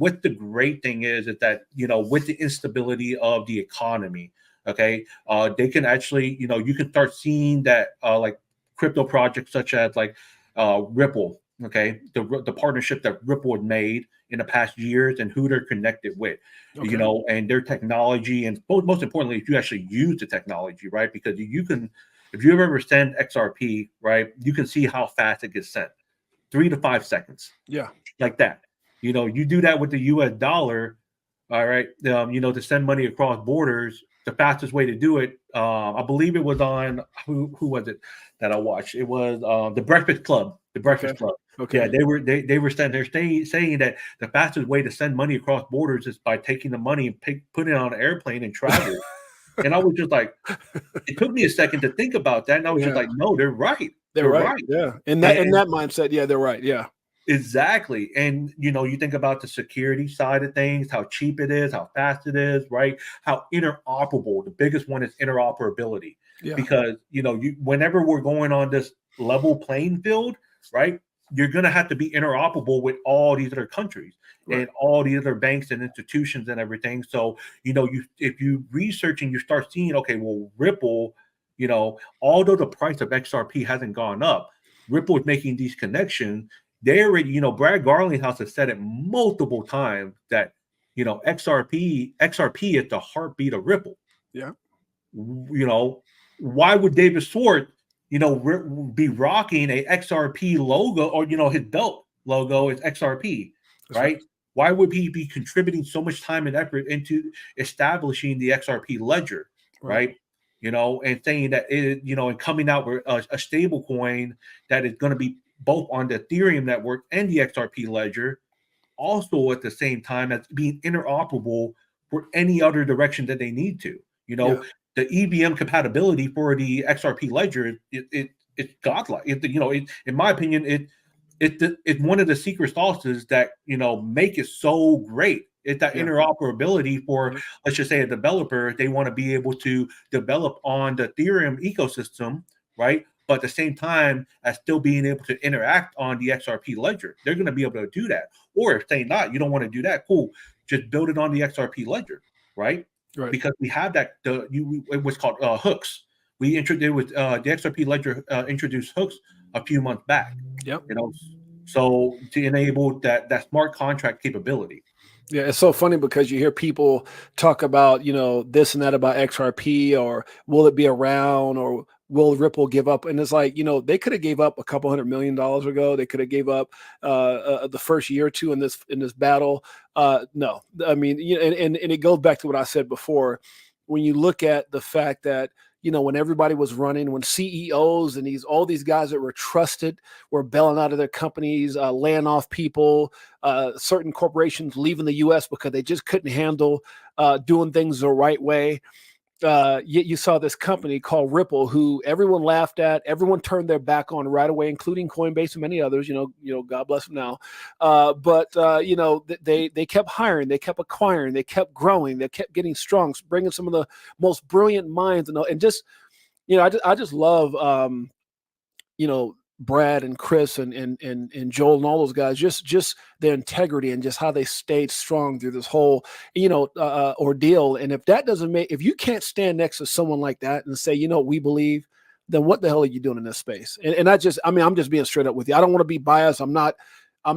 what the great thing is that, with the instability of the economy, okay, they can actually, you can start seeing that like crypto projects such as like Ripple, okay, the partnership that Ripple had made in the past years and who they're connected with, and their technology, and most importantly, if you actually use the technology, right? Because you can, if you ever send XRP, right, you can see how fast it gets sent, 3 to 5 seconds, like that. You do that with the U.S. dollar, all right. To send money across borders, the fastest way to do it, I believe it was on who was it that I watched? It was the Breakfast Club. The Breakfast Club. Okay. Yeah, they were saying that the fastest way to send money across borders is by taking the money and put it on an airplane and travel. And I was just like, it took me a second to think about that, and I was just like, no, they're right. They're right. Yeah, in that mindset, yeah, they're right. Yeah. Exactly. And, you think about the security side of things, how cheap it is, how fast it is, right? How interoperable. The biggest one is interoperability. Yeah. Because, whenever we're going on this level playing field, right, you're going to have to be interoperable with all these other countries and all the other banks and institutions and everything. So, if you research and you start seeing, okay, well, Ripple, although the price of XRP hasn't gone up, Ripple is making these connections. They already, Brad Garlinghouse has said it multiple times that, XRP is the heartbeat of Ripple. Yeah. Why would David Swart, be rocking a XRP logo, or, his belt logo is XRP, right? Why would he be contributing so much time and effort into establishing the XRP ledger, right? And saying that it, and coming out with a stable coin that is going to be both on the Ethereum network and the XRP ledger, also at the same time as being interoperable for any other direction that they need to. The EVM compatibility for the XRP ledger, it's godlike. In my opinion, it's one of the secret sauces that make it so great. It's that interoperability for, let's just say, a developer. They want to be able to develop on the Ethereum ecosystem, right? But at the same time, as still being able to interact on the XRP ledger, they're going to be able to do that. Or if they not, you don't want to do that, cool, just build it on the XRP ledger, right? Because we have that. It was called hooks. We introduced with the XRP ledger introduced hooks a few months back. Yep. So to enable that smart contract capability. Yeah, it's so funny because you hear people talk about, this and that about XRP, or will it be around, or will Ripple give up? And it's like, they could have gave up a couple $100 million ago. They could have gave up the first year or two in this battle. No, I mean, and it goes back to what I said before. When you look at the fact that, when everybody was running, when CEOs and all these guys that were trusted were bailing out of their companies, laying off people, certain corporations leaving the U.S. because they just couldn't handle doing things the right way. You saw this company called Ripple, who everyone laughed at, everyone turned their back on right away, including Coinbase and many others. God bless them now. But they kept hiring, they kept acquiring, they kept growing, they kept getting strong, bringing some of the most brilliant minds, and just, I just love, Brad and Chris and Joel and all those guys, just their integrity and just how they stayed strong through this whole, ordeal. And if you can't stand next to someone like that and say, we believe, then what the hell are you doing in this space? And I'm just being straight up with you. I don't want to be biased. I'm not, I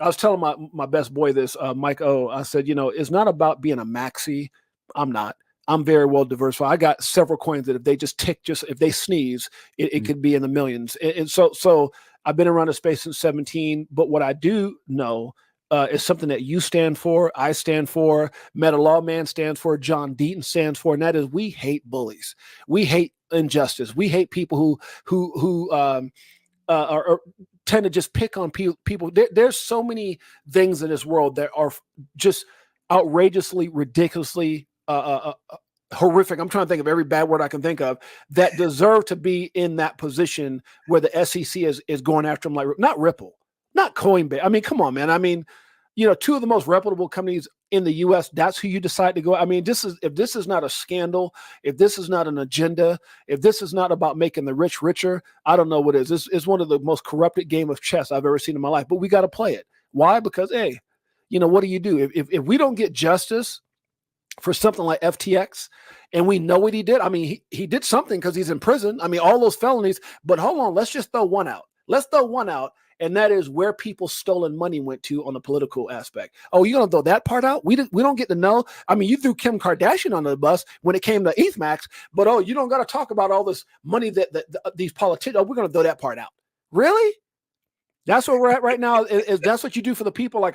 was telling my best boy this, Mike O, I said, it's not about being a maxi. I'm not. I'm very well diversified. I got several coins that if they just if they sneeze, it could be in the millions. And so I've been around the space since 17, but what I do know is something that you stand for, I stand for, Meta Lawman stands for, John Deaton stands for, and that is we hate bullies. We hate injustice. We hate people who are tend to just pick on people. There's so many things in this world that are just outrageously, ridiculously horrific. I'm trying to think of every bad word I can think of that deserve to be in that position where the SEC is going after them, like not Ripple, not Coinbase. I mean, come on, man. I mean, two of the most reputable companies in the U.S., that's who you decide to go. I mean, if this is not a scandal, if this is not an agenda, if this is not about making the rich richer, I don't know what is. It's one of the most corrupted game of chess I've ever seen in my life, but we got to play it. Why? Because, hey, what do you do? If we don't get justice for something like FTX, and we know what he did. I mean, he did something because he's in prison. I mean, all those felonies, but hold on, let's just throw one out. Let's throw one out. And that is where people's stolen money went to on the political aspect. Oh, you're going to throw that part out? We don't get to know. I mean, you threw Kim Kardashian under the bus when it came to ETH Max, but you don't got to talk about all this money that these politicians, we're going to throw that part out. Really? That's where we're at right now. Is that's what you do for the people like